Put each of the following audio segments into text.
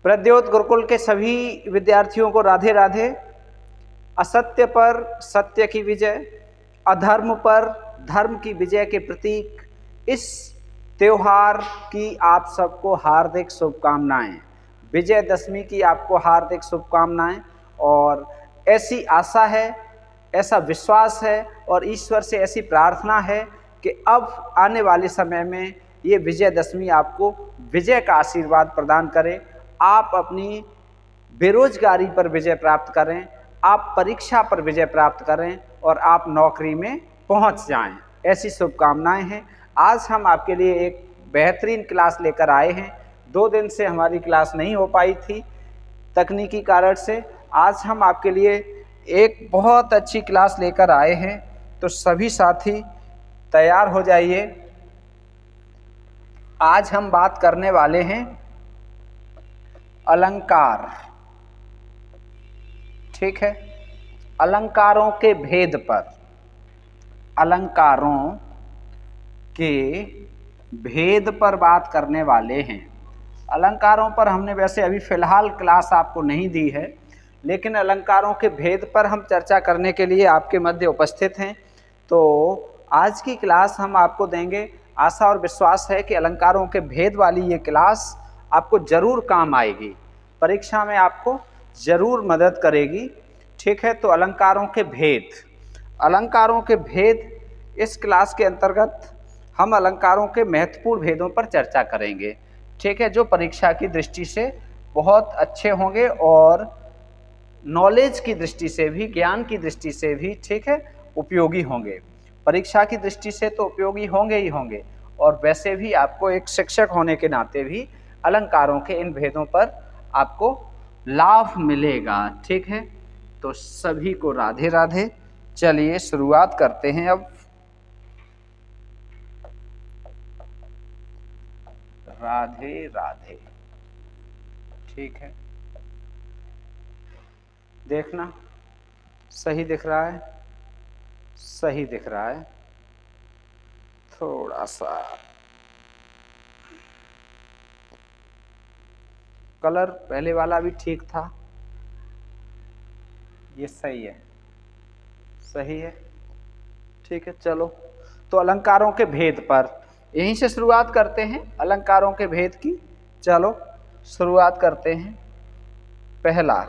प्रद्योत गुरुकुल के सभी विद्यार्थियों को राधे राधे। असत्य पर सत्य की विजय, अधर्म पर धर्म की विजय के प्रतीक इस त्योहार की आप सबको हार्दिक शुभकामनाएं। विजयदशमी की आपको हार्दिक शुभकामनाएं। और ऐसी आशा है, ऐसा विश्वास है और ईश्वर से ऐसी प्रार्थना है कि अब आने वाले समय में ये विजयदशमी आपको विजय का आशीर्वाद प्रदान करे। आप अपनी बेरोजगारी पर विजय प्राप्त करें, आप परीक्षा पर विजय प्राप्त करें और आप नौकरी में पहुंच जाएं, ऐसी शुभकामनाएं हैं। आज हम आपके लिए एक बेहतरीन क्लास लेकर आए हैं। 2 दिन से हमारी क्लास नहीं हो पाई थी तकनीकी कारण से। आज हम आपके लिए एक बहुत अच्छी क्लास लेकर आए हैं, तो सभी साथी तैयार हो जाइए। आज हम बात करने वाले हैं अलंकार। ठीक है, अलंकारों के भेद पर, अलंकारों के भेद पर बात करने वाले हैं। अलंकारों पर हमने वैसे अभी फ़िलहाल क्लास आपको नहीं दी है, लेकिन अलंकारों के भेद पर हम चर्चा करने के लिए आपके मध्य उपस्थित हैं। तो आज की क्लास हम आपको देंगे। आशा और विश्वास है कि अलंकारों के भेद वाली ये क्लास आपको ज़रूर काम आएगी, परीक्षा में आपको ज़रूर मदद करेगी। ठीक है, तो अलंकारों के भेद, अलंकारों के भेद इस क्लास के अंतर्गत हम अलंकारों के महत्वपूर्ण भेदों पर चर्चा करेंगे। ठीक है, जो परीक्षा की दृष्टि से बहुत अच्छे होंगे और नॉलेज की दृष्टि से भी, ज्ञान की दृष्टि से भी, ठीक है, उपयोगी होंगे। परीक्षा की दृष्टि से तो उपयोगी होंगे ही होंगे, और वैसे भी आपको एक शिक्षक होने के नाते भी अलंकारों के इन भेदों पर आपको लाभ मिलेगा। ठीक है, तो सभी को राधे राधे। चलिए शुरुआत करते हैं अब। राधे राधे। ठीक है, देखना सही दिख रहा है, सही दिख रहा है। थोड़ा सा कलर पहले वाला भी ठीक था, ये सही है, सही है। ठीक है, चलो तो अलंकारों के भेद पर यहीं से शुरुआत करते हैं, अलंकारों के भेद की। चलो शुरुआत करते हैं। पहला,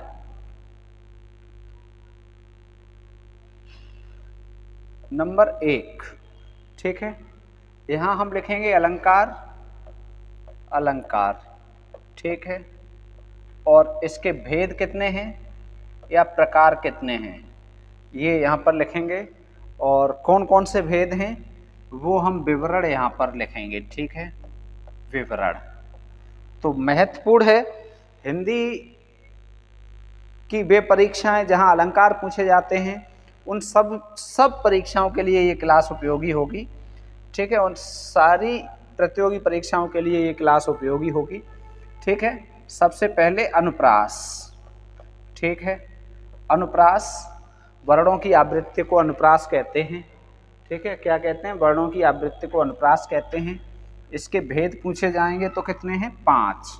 नंबर 1। ठीक है, यहाँ हम लिखेंगे अलंकार, अलंकार। ठीक है, और इसके भेद कितने हैं या प्रकार कितने हैं ये यहाँ पर लिखेंगे, और कौन कौन से भेद हैं वो हम विवरण यहाँ पर लिखेंगे। ठीक है, विवरण तो महत्वपूर्ण है। हिंदी की वे परीक्षाएं जहाँ अलंकार पूछे जाते हैं, उन सब परीक्षाओं के लिए ये क्लास उपयोगी होगी। ठीक है, उन सारी प्रतियोगी परीक्षाओं के लिए ये क्लास उपयोगी होगी। ठीक है, सबसे पहले अनुप्रास। ठीक है, अनुप्रास, वर्णों की आवृत्ति को अनुप्रास कहते हैं। ठीक है, क्या कहते हैं? वर्णों की आवृत्ति को अनुप्रास कहते हैं। इसके भेद पूछे जाएंगे तो कितने हैं? 5।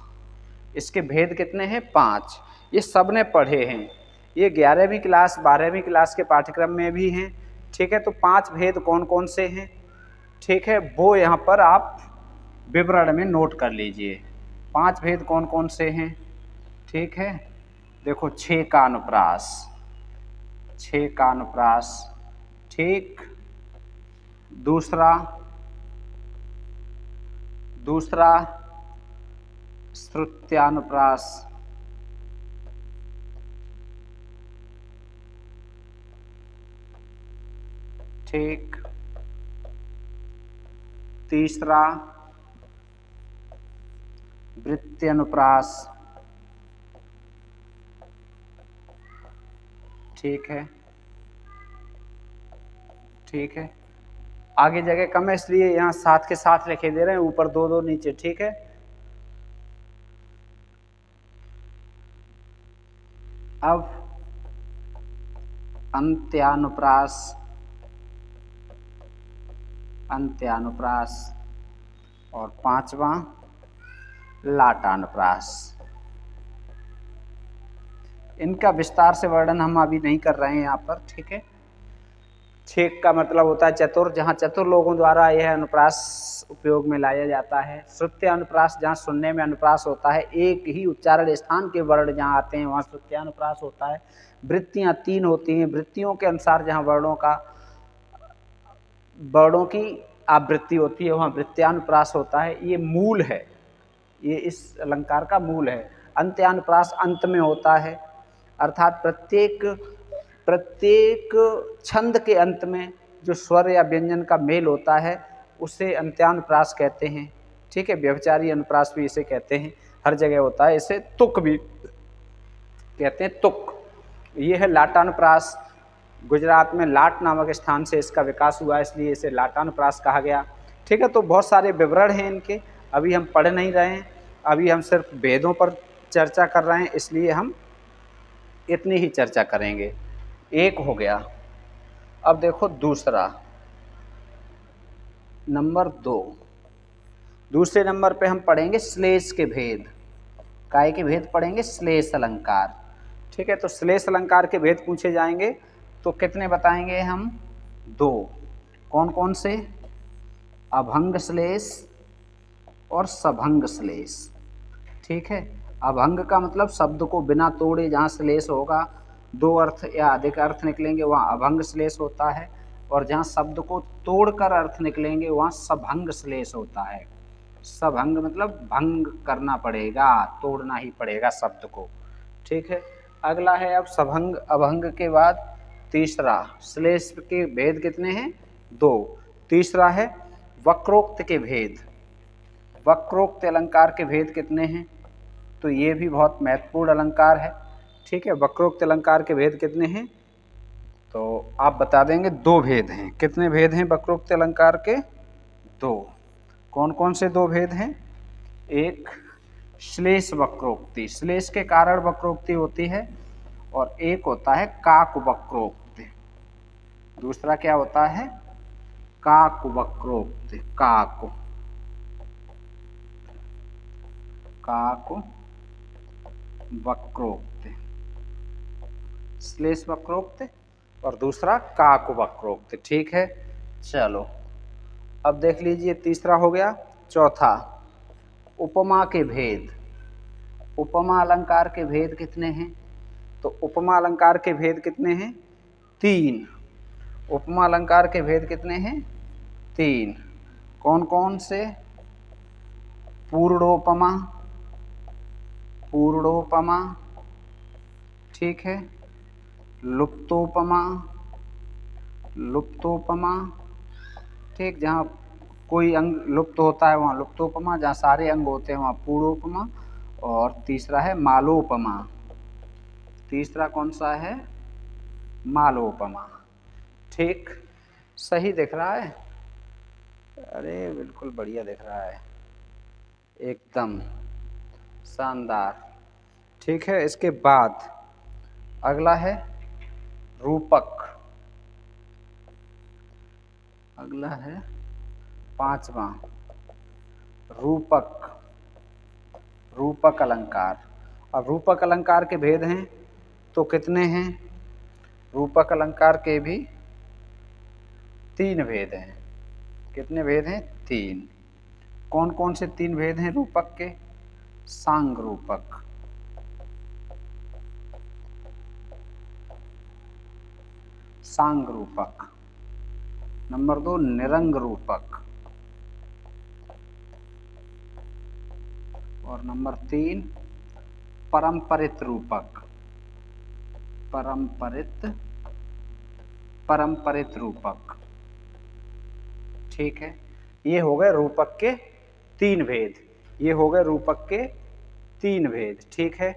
इसके भेद कितने हैं? 5। ये सब ने पढ़े हैं, ये 11वीं क्लास 12वीं क्लास के पाठ्यक्रम में भी हैं। ठीक है, तो 5 भेद कौन कौन से हैं? ठीक है, वो यहाँ पर आप विवरण में नोट कर लीजिए। 5 भेद कौन कौन से हैं? ठीक है, देखो, 6 का अनुप्रास, 6 का अनुप्रास। ठीक, दूसरा श्रुत्यानुप्रास। ठीक, तीसरा वृत्त्यनुप्रास। ठीक है, ठीक है, आगे जगह कम है इसलिए यहाँ साथ के साथ लिखे दे रहे हैं, ऊपर 2 नीचे। ठीक है, अब अंत्यानुप्रास, अंत्यानुप्रास, और 5वां लाटानुप्रास। इनका विस्तार से वर्णन हम अभी नहीं कर रहे हैं यहाँ पर, ठीक है। छेक का मतलब होता है चतुर, जहाँ चतुर लोगों द्वारा यह अनुप्रास उपयोग में लाया जाता है। श्रुत्य अनुप्रास, जहाँ सुनने में अनुप्रास होता है, एक ही उच्चारण स्थान के वर्ण जहाँ आते हैं वहाँ श्रुत्य अनुप्रास होता है। वृत्तियाँ 3 होती हैं, वृत्तियों के अनुसार जहाँ वर्णों की आवृत्ति होती है वहाँ वृत्त्यानुप्रास होता है। ये मूल है, ये इस अलंकार का मूल है। अंत्यानुप्रास अंत में होता है, अर्थात प्रत्येक छंद के अंत में जो स्वर या व्यंजन का मेल होता है उसे अंत्यानुप्रास कहते हैं, ठीक है। व्यभिचारी अनुप्रास भी इसे कहते हैं, हर जगह होता है। इसे तुक भी कहते हैं, तुक। ये है लाटानुप्रास, गुजरात में लाट नामक स्थान से इसका विकास हुआ, इसलिए इसे लाटानुप्रास कहा गया, ठीक है। तो बहुत सारे विवरण हैं इनके, अभी हम पढ़ नहीं रहे हैं, अभी हम सिर्फ भेदों पर चर्चा कर रहे हैं, इसलिए हम इतनी ही चर्चा करेंगे। एक हो गया। अब देखो दूसरा, नंबर 2। दूसरे नंबर पे हम पढ़ेंगे श्लेष के भेद। काय के भेद पढ़ेंगे? श्लेष अलंकार, ठीक है। तो श्लेष अलंकार के भेद पूछे जाएंगे तो कितने बताएंगे हम? 2। कौन कौन से? अभंग श्लेष और सभंग श्लेष, ठीक है। अभंग का मतलब शब्द को बिना तोड़े जहाँ श्लेष होगा, 2 अर्थ या अधिक अर्थ निकलेंगे वहाँ अभंग श्लेष होता है, और जहाँ शब्द को तोड़कर अर्थ निकलेंगे वहाँ सभंग श्लेष होता है। सभंग मतलब भंग करना पड़ेगा, तोड़ना ही पड़ेगा शब्द को, ठीक है। अगला है अब सभंग। अभंग के बाद तीसरा, श्लेष के भेद कितने हैं? 2। तीसरा है वक्रोक्त के भेद। वक्रोक्त अलंकार के भेद कितने हैं? तो ये भी बहुत महत्वपूर्ण अलंकार है, ठीक है। वक्रोक्त अलंकार के भेद कितने हैं? तो आप बता देंगे 2 भेद हैं। कितने भेद हैं वक्रोक्त अलंकार के? 2। कौन कौन से 2 भेद हैं? एक श्लेष वक्रोक्ति, श्लेष के कारण वक्रोक्ति होती है, और एक होता है काक वक्रोक्ति। दूसरा क्या होता है? काक वक्रोक्ति। काक वक्रोक्ति, श्लेष वक्रोक्ति और दूसरा काक वक्रोक्ति, ठीक है। चलो अब देख लीजिए, तीसरा हो गया। चौथा उपमा के भेद। उपमा अलंकार के भेद कितने हैं? तो उपमा अलंकार के भेद कितने हैं? 3। उपमा अलंकार के भेद कितने हैं? 3। कौन कौन से? पूर्णोपमा, पूर्णोपमा, ठीक है। लुप्तोपमा, लुप्तोपमा, ठीक। जहाँ कोई अंग लुप्त होता है वहाँ लुप्तोपमा, जहाँ सारे अंग होते हैं वहाँ पूर्णोपमा, और तीसरा है मालोपमा। तीसरा कौन सा है? मालोपमा, ठीक। सही दिख रहा है? अरे बिल्कुल बढ़िया दिख रहा है, एकदम शानदार, ठीक है। इसके बाद अगला है रूपक। अगला है 5वां, रूपक। रूपक अलंकार। अब रूपक अलंकार के भेद हैं तो कितने हैं? रूपक अलंकार के भी 3 भेद हैं। कितने भेद हैं? 3। कौन कौन से 3 भेद हैं रूपक के? सांग रूपक, सांग रूपक। नंबर 2 निरंग रूपक, और नंबर 3 परंपरित रूपक। परंपरित रूपक, ठीक है। ये हो गए रूपक के 3 भेद। ये हो गए रूपक के 3 भेद, ठीक है।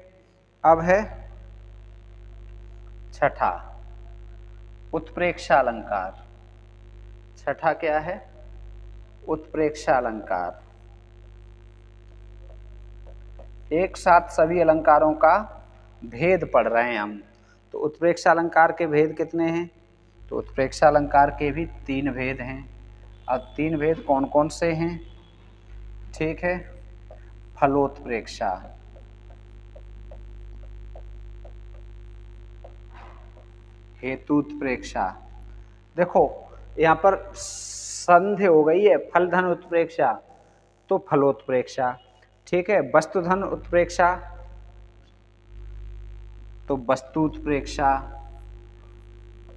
अब है छठा, उत्प्रेक्षा अलंकार। छठा क्या है? उत्प्रेक्षा अलंकार। एक साथ सभी अलंकारों का भेद पढ़ रहे हैं हम। तो उत्प्रेक्षा अलंकार के भेद कितने हैं? तो उत्प्रेक्षा अलंकार के भी 3 भेद हैं। अब 3 भेद कौन कौन से हैं? ठीक है। फलोत्प्रेक्षा, हेतु उत्प्रेक्षा। देखो यहाँ पर संधि हो गई है फल धन उत्प्रेक्षा, तो फलोत्प्रेक्षा। ठीक है, वस्तु धन उत्प्रेक्षा तो वस्तु उत्प्रेक्षा,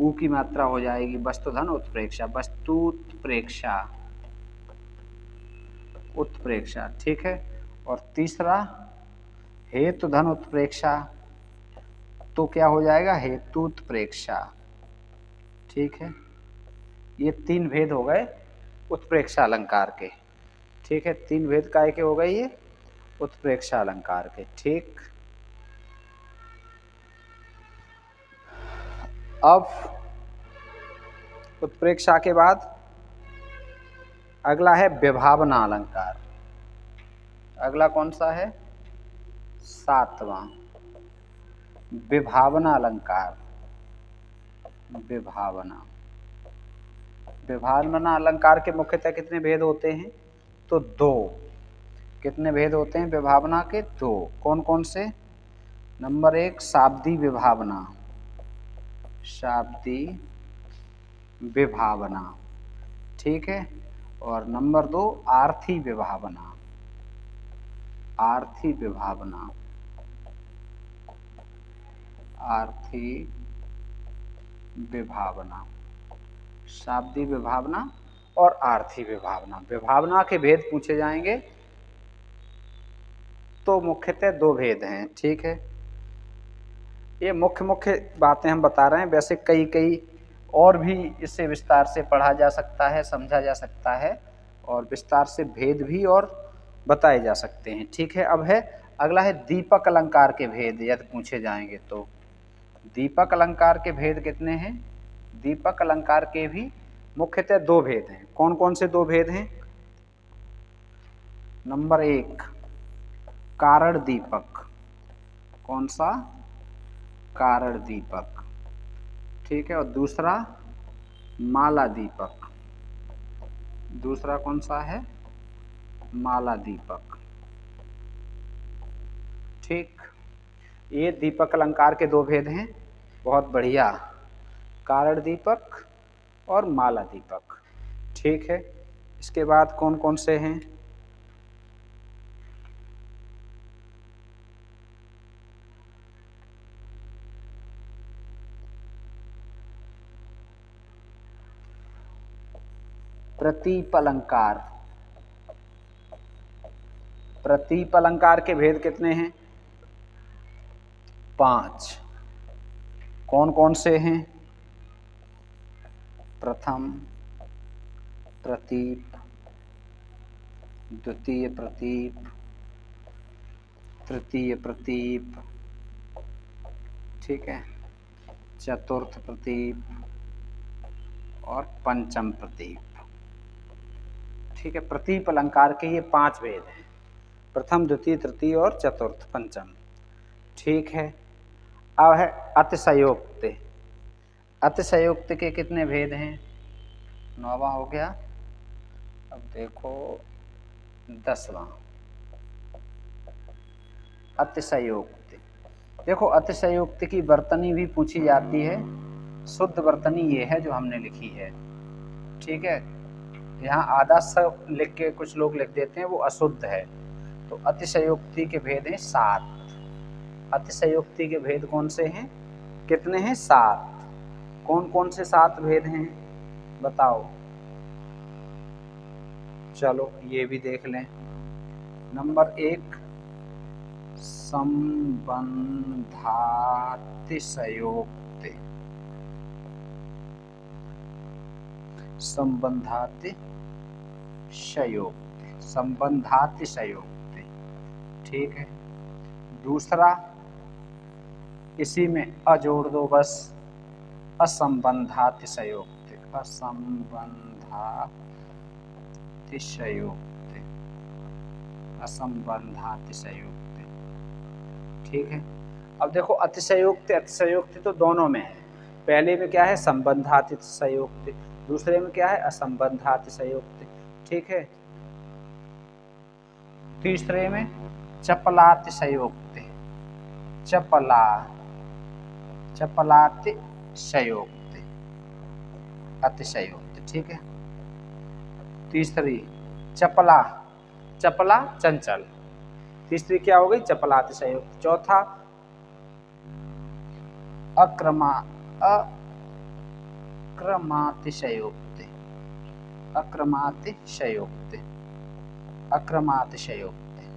ऊ की मात्रा हो जाएगी वस्तु धन उत्प्रेक्षा, वस्तु उत्प्रेक्षा, उत्प्रेक्षा। ठीक है, और तीसरा हेतु धन उत्प्रेक्षा, तो क्या हो जाएगा हेतु उत्प्रेक्षा। ठीक है, ये तीन भेद हो गए उत्प्रेक्षा अलंकार के। ठीक है, तीन भेद काय के हो गए ये उत्प्रेक्षा अलंकार के। ठीक, अब उत्प्रेक्षा के बाद अगला है विभावना अलंकार। अगला कौन सा है, सातवां, विभावना अलंकार। विभावना, विभावना अलंकार के मुख्यतः कितने भेद होते हैं, तो दो। कितने भेद होते हैं विभावना के, दो। कौन कौन से, नंबर एक शाब्दी विभावना, शाब्दी विभावना। ठीक है, और नंबर दो आर्थी विभावना, आर्थी विभावना, आर्थी विभावना, शाब्दी विभावना और आर्थी विभावना। विभावना के भेद पूछे जाएंगे तो मुख्यतः दो भेद हैं। ठीक है, ये मुख्य मुख्य बातें हम बता रहे हैं, वैसे कई कई और भी इससे विस्तार से पढ़ा जा सकता है, समझा जा सकता है, और विस्तार से भेद भी और बताए जा सकते हैं। ठीक है, अब है अगला है दीपक अलंकार के भेद यदि पूछे जाएंगे तो। दीपक अलंकार के भेद कितने हैं, दीपक अलंकार के भी मुख्यतः दो भेद हैं। कौन कौन से दो भेद हैं, नंबर एक कारण दीपक, कौन सा, कारण दीपक। ठीक है, और दूसरा माला दीपक, दूसरा कौन सा है, माला दीपक। ठीक, ये दीपक अलंकार के दो भेद हैं, बहुत बढ़िया, कारण दीपक और माला दीपक। ठीक है, इसके बाद कौन कौन से हैं, प्रतीप अलंकार। प्रतीप अलंकार के भेद कितने हैं, पांच। कौन कौन से हैं, प्रथम प्रतीप, द्वितीय प्रतीप, तृतीय प्रतीप, ठीक है, चतुर्थ प्रतीप और पंचम प्रतीप। ठीक है, प्रतीप अलंकार के ये पांच भेद हैं, प्रथम द्वितीय तृतीय और चतुर्थ पंचम। ठीक है, अब है अतिशयोक्त। अतिशयोक्त के कितने भेद हैं, नौवां हो गया। अब देखो 10वां अतिशयोक्ति। देखो अतिशयोक्ति की वर्तनी भी पूछी जाती है, शुद्ध वर्तनी ये है जो हमने लिखी है। ठीक है, यहाँ आधा स लिख के कुछ लोग लिख देते हैं, वो अशुद्ध है। तो अतिशयोक्ति के भेद हैं 7। अतिशयोक्ति के भेद कौन से हैं, कितने हैं, 7। कौन कौन से 7 भेद हैं बताओ, चलो ये भी देख लें। नंबर 1 संबंधातिशयोक्ति, संबंधातिशयोक्ति, संबंधातिशयोक्ति। ठीक है, दूसरा इसी में अ जोड़ दो बस, असंबंधातिशयोक्ति, असंबंधातिशयोक्ति, असंबंधातिशयोक्ति। ठीक है, अब देखो अतिशयोक्ति अतिशयोक्ति तो दोनों में है। पहले में क्या है, संबंधातिशयोक्ति, दूसरे में क्या है, असंबंधातिशयोक्ति। ठीक है, तीसरे में चपलातिशयोक्ति, चपला, चपलातिशयोक्ति, अतिशयोक्ति, अतिशयोक्ति, ठीक है। तीसरी चपला, चपला चंचल, तीसरी क्या हो गई? चपला अतिशयोक्ति। चौथा अक्रमातिशयोक्ति, अक्रमातिशयोक्ति, अक्रमातिशयोक्ति।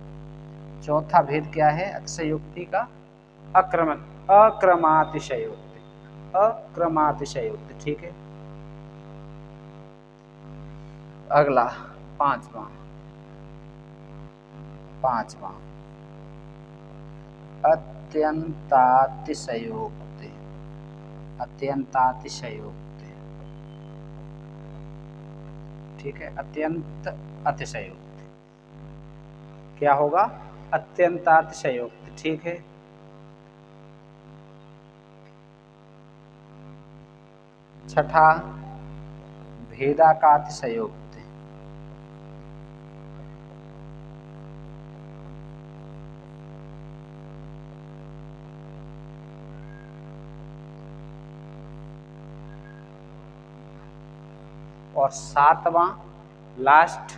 चौथा भेद क्या है अतिशयोक्ति का? अक्रमातिशयोक्ति, अक्रमातिशयोक्ति, ठीक है। अगला पांचवा अत्यंतातिशयोक्ति, अत्यंतातिशयोक्ति, ठीक है। अत्यंत अतिशयोक्ति क्या होगा? अत्यंतातिशयोक्ति, ठीक है। छठा भेदाकातिशयोक्ति, और सातवां लास्ट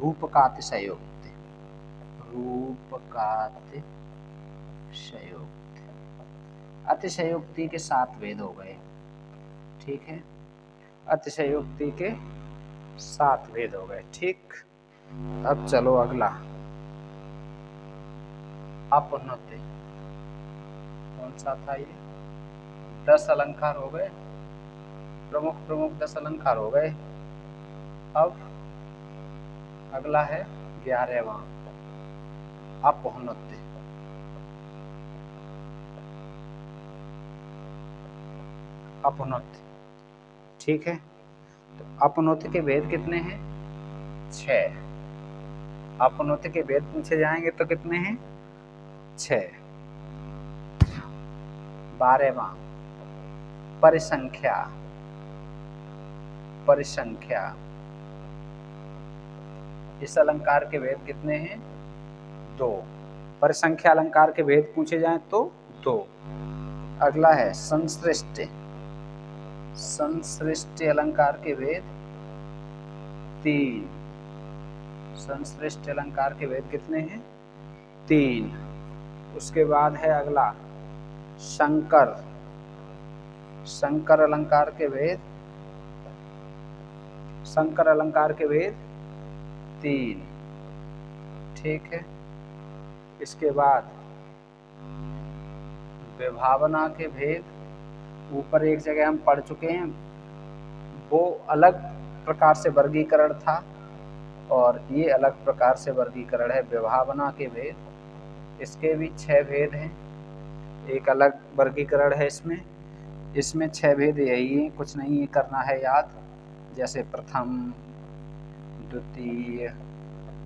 रूपकातिशयोक्ति, रूपकातिशयोक्ति। अतिशयोक्ति के 7 भेद हो गए, ठीक है। अतिशयोक्ति के 7 भेद हो गए, ठीक। अब चलो अगला अपनौति, कौन सा था ये? 10 अलंकार हो गए, प्रमुख 10 अलंकार हो गए। अब अगला है 11वां अपौनौति। अपौनौति, ठीक है। तो अपनौति के भेद कितने हैं? 6। अपनौति के भेद पूछे जाएंगे तो कितने हैं? 6। 12वां परिसंख्या, परिसंख्या। इस अलंकार के भेद कितने हैं? 2। परिसंख्या अलंकार के भेद पूछे जाएं तो 2। अगला है संश्लिष्ट, संश्लिष्ट अलंकार के भेद 3। संश्लिष्ट अलंकार के भेद कितने हैं? 3। उसके बाद है अगला शंकर, शंकर अलंकार के भेद, शंकर अलंकार के भेद 3, ठीक है। इसके बाद विभावना के भेद ऊपर एक जगह हम पढ़ चुके हैं, वो अलग प्रकार से वर्गीकरण था और ये अलग प्रकार से वर्गीकरण है। विभावना के भेद, इसके भी 6 भेद हैं, एक अलग वर्गीकरण है इसमें। इसमें 6 भेद यही हैं, कुछ नहीं करना है याद। जैसे प्रथम, द्वितीय,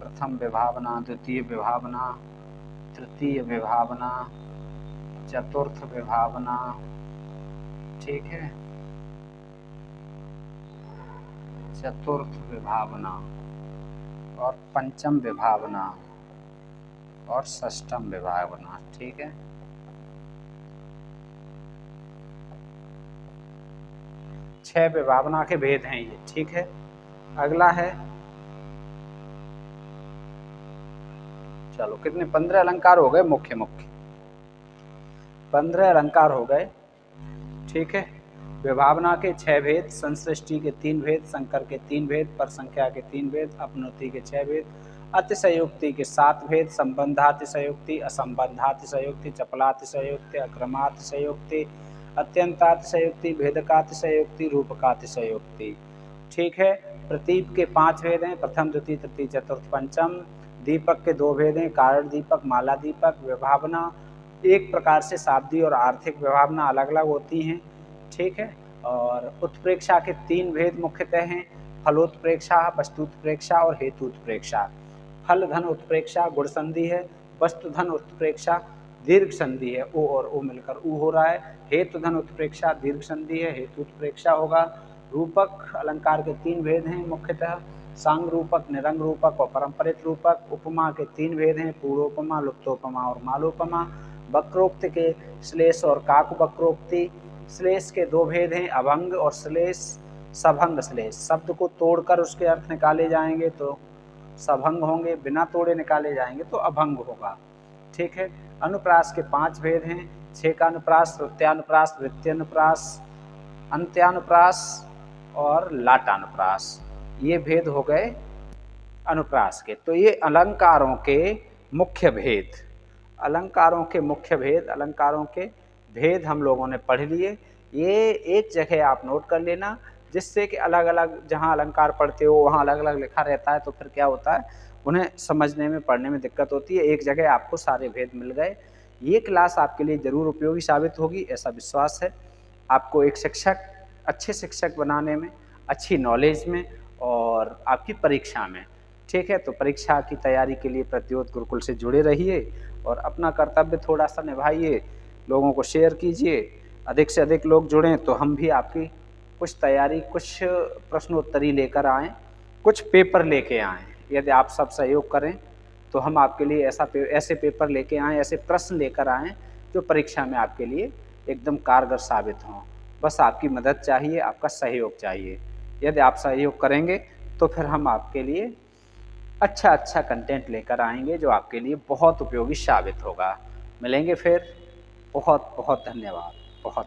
प्रथम विभावना, द्वितीय विभावना, तृतीय विभावना, चतुर्थ विभावना, ठीक है, चतुर्थ विभावना और पंचम विभावना और षष्ठम विभावना, ठीक है। छह विभावना के भेद हैं ये, ठीक है। अगला है, चलो कितने 15 अलंकार हो गए, मुख्य 15 अलंकार हो गए, ठीक है। विभावना के 6 भेद, संसृष्टि के 3 भेद, संकर के 3 भेद, परसंख्या के 3 भेद, अपनौति के 6 भेद, अतिशयोक्ति के 7 भेद, संबंधातिशयोक्ति, असंबंधातिशयोक्ति, चपलातिशयोक्ति, अक्रमातिशयोक्ति, अत्यंतातिशयोक्ति, भेदकातिशयोक्ति, रूपकातिशयोक्ति, ठीक है। प्रतीप के 5 भेद हैं, प्रथम, द्वितीय, तृतीय, चतुर्थ, पंचम। दीपक के 2 भेद हैं, कारण दीपक, माला दीपक। विभावना एक प्रकार से शाब्दी और आर्थिक विभावना अलग अलग होती हैं, ठीक है। और उत्प्रेक्षा के 3 भेद मुख्यतः हैं, फलोत्प्रेक्षा, वस्तुत्प्रेक्षा और हेतुत्प्रेक्षा। फल धन उत्प्रेक्षा गुण संधि है, वस्तु धन उत्प्रेक्षा दीर्घ संधि है, ओ और ओ मिलकर ऊ हो रहा है। हेतु धन उत्प्रेक्षा दीर्घ संधि है, हेतु उत्प्रेक्षा होगा। रूपक अलंकार के 3 भेद हैं मुख्यतः, सांग रूपक, निरंग रूपक और परंपरित रूपक। उपमा के 3 भेद हैं, पूर्वोपमा, लुप्तोपमा और मालोपमा। वक्रोक्ति के श्लेष और काक वक्रोक्ति। श्लेष के दो भेद हैं, अभंग और श्लेष, सभंग श्लेष। शब्द को तोड़कर उसके अर्थ निकाले जाएंगे तो सभंग होंगे, बिना तोड़े निकाले जाएंगे तो अभंग होगा। ठीक है। अनुप्रास के 5 भेद हैं, छेका अनुप्रास, श्रुत्यानुप्रास, वृत्त्यानुप्रास, अंत्यानुप्रास और लाटानुप्रास। ये भेद हो गए अनुप्रास के। तो ये अलंकारों के मुख्य भेद, अलंकारों के मुख्य भेद, अलंकारों के भेद हम लोगों ने पढ़ लिए। ये एक जगह आप नोट कर लेना, जिससे कि अलग अलग जहाँ अलंकार पढ़ते हो वहाँ अलग अलग लिखा रहता है, तो फिर क्या होता है, उन्हें समझने में पढ़ने में दिक्कत होती है। एक जगह आपको सारे भेद मिल गए। ये क्लास आपके लिए ज़रूर उपयोगी साबित होगी, ऐसा विश्वास है। आपको एक शिक्षक, अच्छे शिक्षक बनाने में, अच्छी नॉलेज में और आपकी परीक्षा में। ठीक है। तो परीक्षा की तैयारी के लिए प्रत्योत गुरुकुल से जुड़े रहिए और अपना कर्तव्य थोड़ा सा निभाइए, लोगों को शेयर कीजिए, अधिक से अधिक लोग जुड़ें तो हम भी आपकी कुछ तैयारी, कुछ प्रश्नोत्तरी लेकर आएँ, कुछ पेपर लेके आएँ। यदि आप सब सहयोग करें तो हम आपके लिए ऐसे पेपर लेके आएँ, ऐसे प्रश्न लेकर आएँ जो परीक्षा में आपके लिए एकदम कारगर साबित हों। बस आपकी मदद चाहिए, आपका सहयोग चाहिए। यदि आप सहयोग करेंगे तो फिर हम आपके लिए अच्छा कंटेंट लेकर आएंगे जो आपके लिए बहुत उपयोगी साबित होगा। मिलेंगे फिर। बहुत बहुत धन्यवाद। बहुत